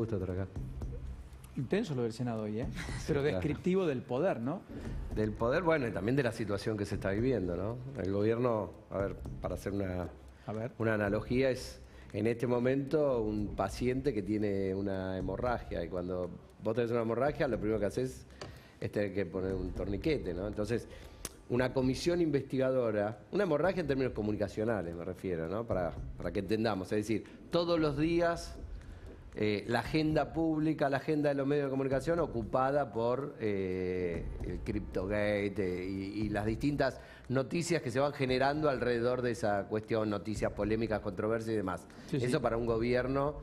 Gusto estar acá. Intenso lo del Senado hoy, ¿eh? Pero descriptivo del poder, ¿no? Del poder, bueno, y también de la situación que se está viviendo, ¿no? El gobierno, a ver, para hacer una analogía, es en este momento un paciente que tiene una hemorragia, y cuando vos tenés una hemorragia, lo primero que haces es tener que poner un torniquete, ¿no? Entonces, una comisión investigadora, una hemorragia en términos comunicacionales me refiero, ¿no? Para que entendamos, es decir, todos los días la agenda pública, la agenda de los medios de comunicación ocupada por el CryptoGate y las distintas noticias que se van generando alrededor de esa cuestión, noticias polémicas, controversias y demás. Sí, Eso sí. Para un gobierno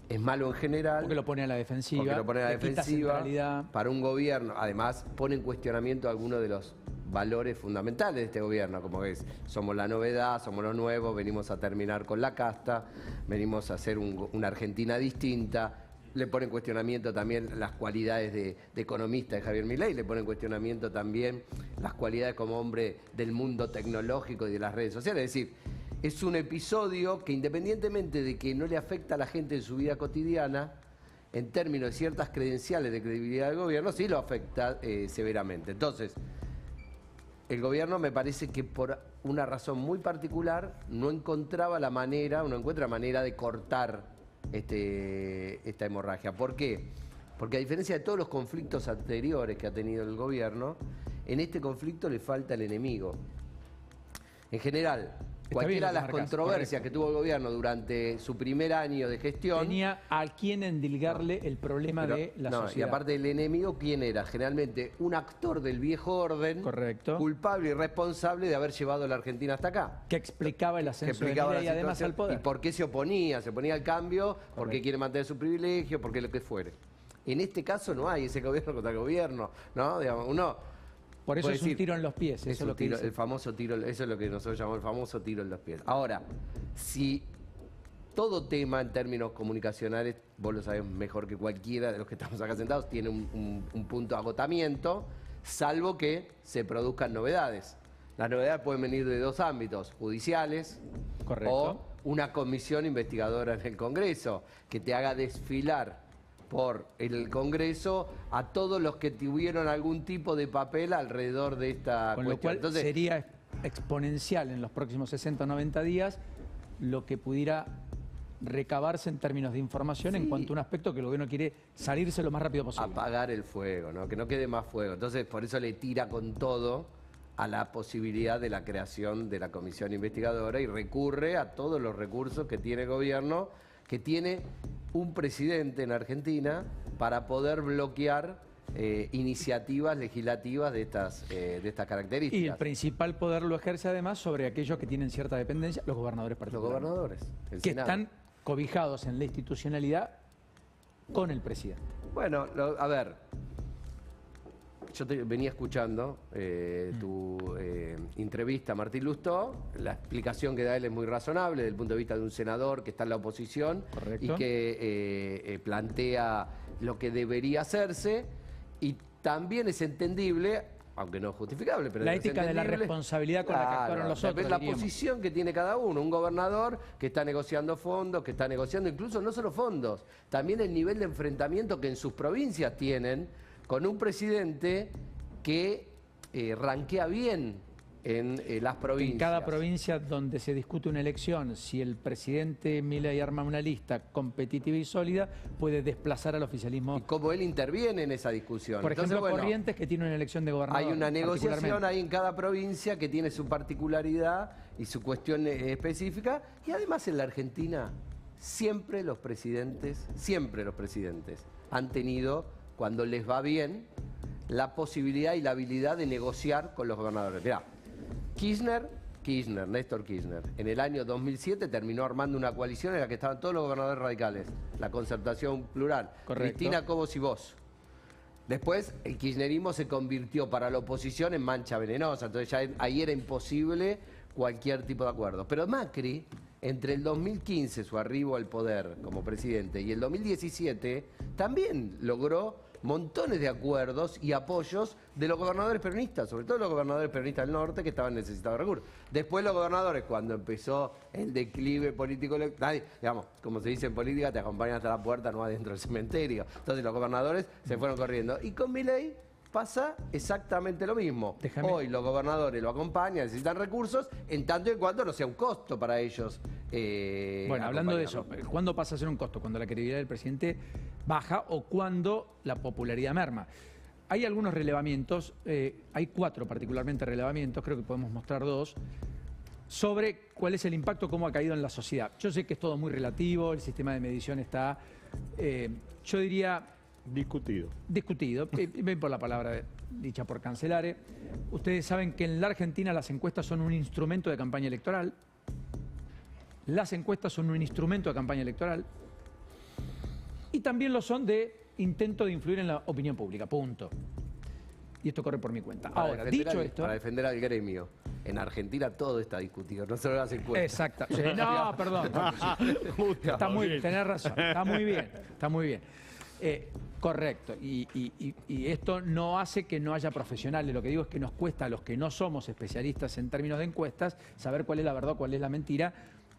es malo en general. Porque lo pone a la defensiva. Porque lo pone a la le quita defensiva. centralidad. Para un gobierno, además, pone en cuestionamiento algunos de los valores fundamentales de este gobierno, como es, somos la novedad, somos los nuevos, venimos a terminar con la casta, venimos a hacer una Argentina distinta. Le pone en cuestionamiento también las cualidades de economista de Javier Milei, le pone en cuestionamiento también las cualidades como hombre del mundo tecnológico y de las redes sociales. Es decir, es un episodio que, independientemente de que no le afecta a la gente en su vida cotidiana, en términos de ciertas credenciales de credibilidad del gobierno, sí lo afecta severamente. Entonces, el gobierno me parece que por una razón muy particular no encuentra la manera de cortar esta hemorragia. ¿Por qué? Porque a diferencia de todos los conflictos anteriores que ha tenido el gobierno, en este conflicto le falta el enemigo. En general, cualquiera de las controversias que tuvo el gobierno durante su primer año de gestión... Tenía a quien endilgarle el problema de la sociedad. Y aparte del enemigo, ¿quién era? Generalmente un actor del viejo orden, correcto, culpable y responsable de haber llevado a la Argentina hasta acá. Que explicaba el ascenso de Milei y además al poder. ¿Y por qué se oponía? Se oponía al cambio, porque quiere mantener su privilegio, porque lo que fuere. En este caso no hay ese gobierno contra el gobierno, ¿no? Digamos, por eso es un tiro en los pies, eso es lo que dice. El famoso tiro, eso es lo que nosotros llamamos el famoso tiro en los pies. Ahora, si todo tema en términos comunicacionales, vos lo sabés mejor que cualquiera de los que estamos acá sentados, tiene un punto de agotamiento, salvo que se produzcan novedades. Las novedades pueden venir de dos ámbitos, judiciales, correcto, o una comisión investigadora en el Congreso, que te haga desfilar por el Congreso a todos los que tuvieron algún tipo de papel alrededor de esta cuestión. Con lo cual entonces, sería exponencial en los próximos 60 o 90 días lo que pudiera recabarse en términos de información, sí, en cuanto a un aspecto que el gobierno quiere salirse lo más rápido posible. Apagar el fuego, ¿no? Que no quede más fuego. Entonces, por eso le tira con todo a la posibilidad de la creación de la comisión investigadora y recurre a todos los recursos que tiene el gobierno, que tiene un presidente en Argentina para poder bloquear iniciativas legislativas de estas características. Y el principal poder lo ejerce además sobre aquellos que tienen cierta dependencia, los gobernadores particulares. Los gobernadores, que están cobijados en la institucionalidad con el presidente. Bueno, a ver, yo venía escuchando tu entrevista a Martín Lustó. La explicación que da él es muy razonable desde el punto de vista de un senador que está en la oposición. Correcto. Y que plantea lo que debería hacerse, y también es entendible, aunque no es justificable, pero la ética de la responsabilidad con la que actuaron los otros. La posición que tiene cada uno, un gobernador que está negociando fondos, que está negociando incluso no solo fondos, también el nivel de enfrentamiento que en sus provincias tienen con un presidente que ranquea bien en las provincias. En cada provincia donde se discute una elección, si el presidente Milei arma una lista competitiva y sólida, puede desplazar al oficialismo. Y cómo él interviene en esa discusión. Por ejemplo, Corrientes, que tiene una elección de gobernador. Hay una negociación ahí en cada provincia que tiene su particularidad y su cuestión específica. Y además en la Argentina siempre los presidentes han tenido, cuando les va bien, la posibilidad y la habilidad de negociar con los gobernadores. Mirá, Néstor Kirchner, en el año 2007 terminó armando una coalición en la que estaban todos los gobernadores radicales, la Concertación Plural, correcto, Cristina, Cobos y vos. Después el kirchnerismo se convirtió para la oposición en mancha venenosa, entonces ya ahí era imposible cualquier tipo de acuerdo. Pero Macri, entre el 2015, su arribo al poder como presidente, y el 2017, también logró montones de acuerdos y apoyos de los gobernadores peronistas, sobre todo los gobernadores peronistas del norte que estaban necesitados de recursos. Después los gobernadores, cuando empezó el declive político, nadie, digamos, como se dice en política, te acompañan hasta la puerta, no adentro del cementerio. Entonces los gobernadores se fueron corriendo. Y con Milei pasa exactamente lo mismo. Hoy los gobernadores lo acompañan, necesitan recursos, en tanto y en cuanto no sea un costo para ellos. Bueno, hablando de eso, ¿cuándo pasa a ser un costo? Cuando la credibilidad del presidente baja o cuando la popularidad merma. Hay algunos relevamientos, hay 4 particularmente relevamientos, creo que podemos mostrar 2, sobre cuál es el impacto, cómo ha caído en la sociedad. Yo sé que es todo muy relativo, el sistema de medición está, yo diría... Discutido. Ven por la palabra dicha por Cancelare. Ustedes saben que en la Argentina las encuestas son un instrumento de campaña electoral. Las encuestas son un instrumento de campaña electoral. Y también lo son de intento de influir en la opinión pública, punto. Y esto corre por mi cuenta. Ahora, dicho esto... Para defender al gremio. En Argentina todo está discutido, no solo las encuestas. Exacto. Sí, no, perdón. Está muy bien, tenés razón. Está muy bien, está muy bien. Correcto, y esto no hace que no haya profesionales, lo que digo es que nos cuesta a los que no somos especialistas en términos de encuestas saber cuál es la verdad, cuál es la mentira,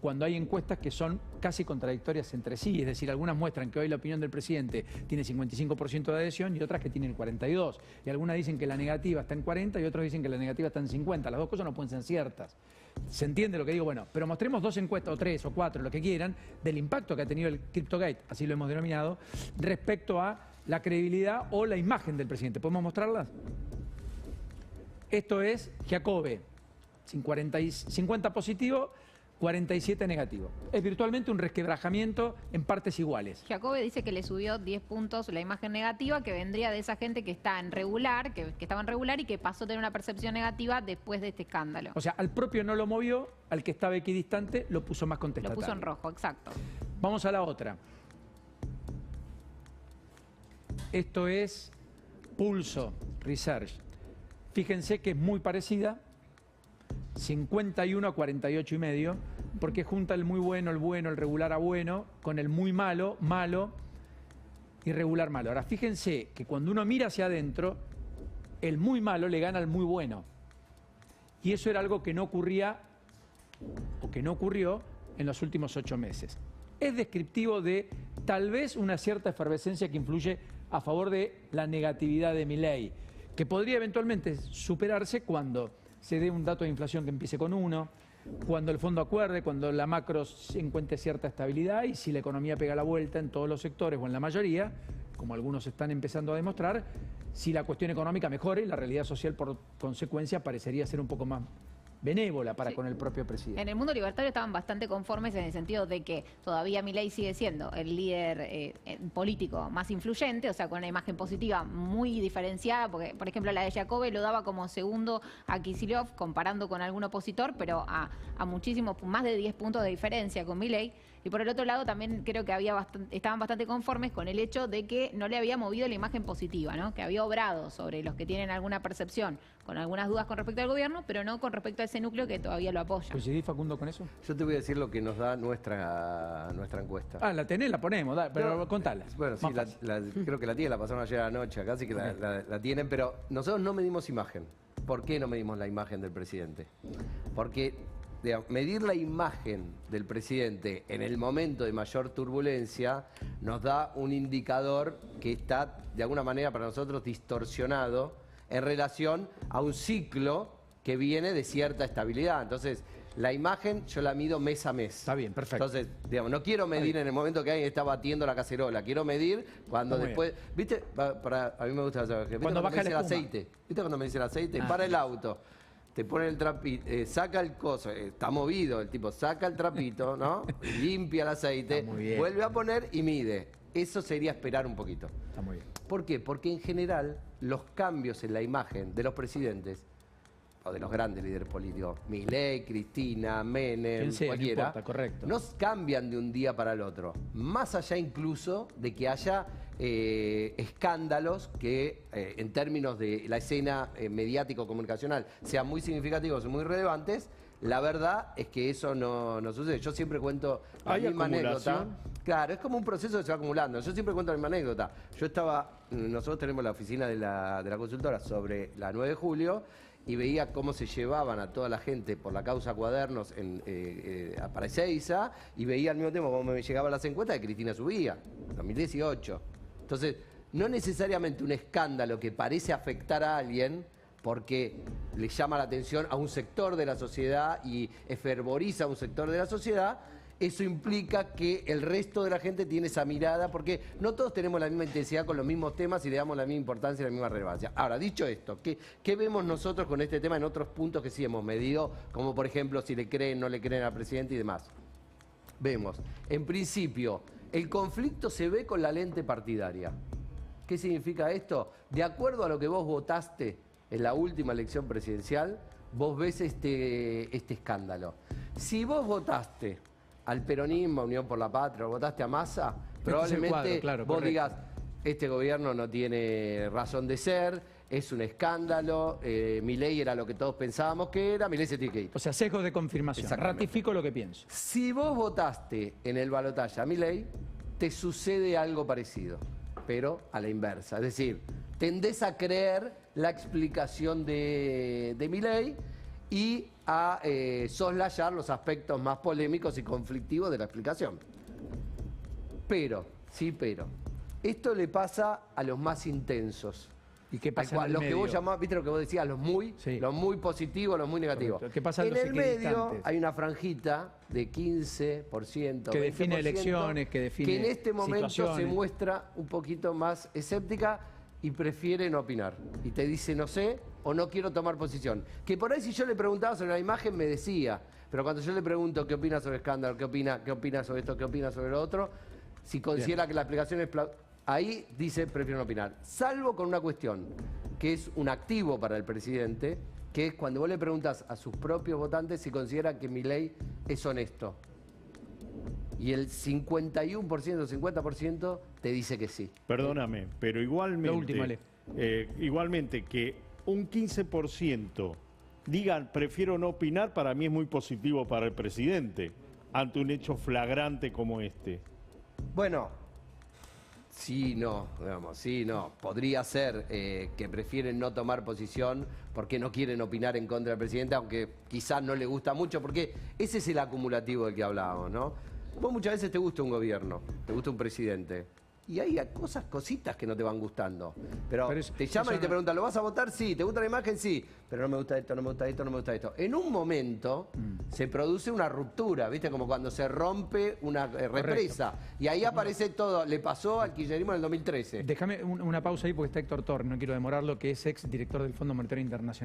cuando hay encuestas que son casi contradictorias entre sí, es decir, algunas muestran que hoy la opinión del presidente tiene 55% de adhesión y otras que tienen 42%, y algunas dicen que la negativa está en 40% y otros dicen que la negativa está en 50%, las dos cosas no pueden ser ciertas. ¿Se entiende lo que digo? Bueno, pero mostremos 2 encuestas, o 3 o 4, lo que quieran, del impacto que ha tenido el CryptoGate, así lo hemos denominado, respecto a la credibilidad o la imagen del presidente. ¿Podemos mostrarlas? Esto es Giacobbe, 50 positivo, 47 negativo. Es virtualmente un resquebrajamiento en partes iguales. Giacobbe dice que le subió 10 puntos la imagen negativa, que vendría de esa gente que está en regular, que estaba en regular y que pasó a tener una percepción negativa después de este escándalo. O sea, al propio no lo movió, al que estaba equidistante lo puso más contestatario. Lo puso en rojo, exacto. Vamos a la otra. Esto es Pulso Research. Fíjense que es muy parecida. 51 a 48,5, porque junta el muy bueno, el regular a bueno, con el muy malo, malo y regular malo. Ahora, fíjense que cuando uno mira hacia adentro, el muy malo le gana al muy bueno. Y eso era algo que no ocurría, o que no ocurrió en los últimos 8 meses. Es descriptivo de tal vez una cierta efervescencia que influye a favor de la negatividad de Milei, que podría eventualmente superarse cuando se dé un dato de inflación que empiece con 1, cuando el fondo acuerde, cuando la macro se encuentre cierta estabilidad y si la economía pega la vuelta en todos los sectores o en la mayoría, como algunos están empezando a demostrar, si la cuestión económica mejore y la realidad social por consecuencia parecería ser un poco más benévola para con el propio presidente. En el mundo libertario estaban bastante conformes en el sentido de que todavía Milei sigue siendo el líder político más influyente, o sea, con una imagen positiva muy diferenciada, porque, por ejemplo, la de Giacobbe lo daba como segundo a Kicillof, comparando con algún opositor, pero a muchísimos, más de 10 puntos de diferencia con Milei. Y por el otro lado también creo que estaban bastante conformes con el hecho de que no le había movido la imagen positiva, ¿no? Que había obrado sobre los que tienen alguna percepción, con algunas dudas con respecto al gobierno, pero no con respecto a ese núcleo que todavía lo apoya. ¿Coincidís, Facundo, con eso? Yo te voy a decir lo que nos da nuestra encuesta. Ah, la tenés, la ponemos, pero no, contala. Bueno, sí, creo que la tienen, la pasaron ayer anoche acá, así que la tienen, pero nosotros no medimos imagen. ¿Por qué no medimos la imagen del presidente? Porque medir la imagen del presidente en el momento de mayor turbulencia nos da un indicador que está, de alguna manera, para nosotros distorsionado en relación a un ciclo que viene de cierta estabilidad. Entonces, la imagen yo la mido mes a mes. Está bien, perfecto. Entonces, digamos, no quiero medir en el momento que alguien está batiendo la cacerola. Quiero medir cuando después... ¿Viste? A mí me gusta saber. Cuando baja el aceite. ¿Viste cuando me dice el aceite? Para el auto. Te pone el trapito, saca el coso, está movido, el tipo saca el trapito, ¿no? Limpia el aceite, vuelve a poner y mide. Eso sería esperar un poquito. Está muy bien. ¿Por qué? Porque en general los cambios en la imagen de los presidentes, o de los grandes líderes políticos, Milei, Cristina, Menem, cualquiera, no importa, correcto, no cambian de un día para el otro. Más allá incluso de que haya escándalos que en términos de la escena mediático-comunicacional sean muy significativos y muy relevantes, La verdad es que eso no sucede. Yo siempre cuento la misma anécdota. Claro, es como un proceso que se va acumulando. Yo siempre cuento la misma anécdota. Nosotros tenemos la oficina de la consultora sobre la 9 de julio y veía cómo se llevaban a toda la gente por la causa Cuadernos para Ezeiza, y veía al mismo tiempo cómo me llegaban las encuestas de Cristina subía, 2018. Entonces, no necesariamente un escándalo que parece afectar a alguien porque le llama la atención a un sector de la sociedad y fervoriza a un sector de la sociedad, eso implica que el resto de la gente tiene esa mirada, porque no todos tenemos la misma intensidad con los mismos temas y le damos la misma importancia y la misma relevancia. Ahora, dicho esto, ¿qué vemos nosotros con este tema en otros puntos que sí hemos medido, como por ejemplo si le creen, no le creen al presidente y demás? Vemos, en principio, el conflicto se ve con la lente partidaria. ¿Qué significa esto? De acuerdo a lo que vos votaste en la última elección presidencial, vos ves este escándalo. Si vos votaste al peronismo, a Unión por la Patria, o votaste a Massa, probablemente vos digas, este gobierno no tiene razón de ser, es un escándalo, Milei era lo que todos pensábamos que era, Milei se tiene que ir. O sea, sesgo de confirmación, ratifico lo que pienso. Si vos votaste en el balotaje a Milei, te sucede algo parecido, pero a la inversa. Es decir, tendés a creer la explicación de Milei y a soslayar los aspectos más polémicos y conflictivos de la explicación. Pero, esto le pasa a los más intensos. ¿Y qué pasa en el los medio? Que vos llamás, viste lo que vos decías, los muy positivos, los muy negativos. Correcto. ¿Qué pasa en el los medio equidistantes? hay una franjita de 15%, que 20%, define elecciones, que define que en este momento situaciones. se muestra un poquito más escéptica y prefiere no opinar. Y te dice no sé o no quiero tomar posición. Que por ahí si yo le preguntaba sobre la imagen me decía, pero cuando yo le pregunto qué opina sobre el escándalo, qué opina sobre esto, qué opina sobre lo otro, si considera que la explicación es ahí dice prefiero no opinar. Salvo con una cuestión que es un activo para el presidente, que es cuando vos le preguntas a sus propios votantes si consideran que Milei es honesto. Y el 51%, 50% te dice que sí. Perdóname, pero igualmente, Lo último, Ale. Igualmente que un 15% digan prefiero no opinar, para mí es muy positivo para el presidente ante un hecho flagrante como este. Bueno, sí, no, digamos, sí, no. Podría ser que prefieren no tomar posición porque no quieren opinar en contra del presidente, aunque quizás no le gusta mucho, porque ese es el acumulativo del que hablábamos, ¿no? Vos muchas veces te gusta un gobierno, te gusta un presidente. Y hay cositas que no te van gustando. Pero te llaman y te preguntan, ¿lo vas a votar? Sí. ¿Te gusta la imagen? Sí. Pero no me gusta esto, no me gusta esto, no me gusta esto. En un momento se produce una ruptura, ¿viste? Como cuando se rompe una represa. Y ahí aparece todo. Le pasó al kirchnerismo en el 2013. Déjame una pausa ahí porque está Héctor Torres, no quiero demorarlo, que es ex director del Fondo Monetario Internacional.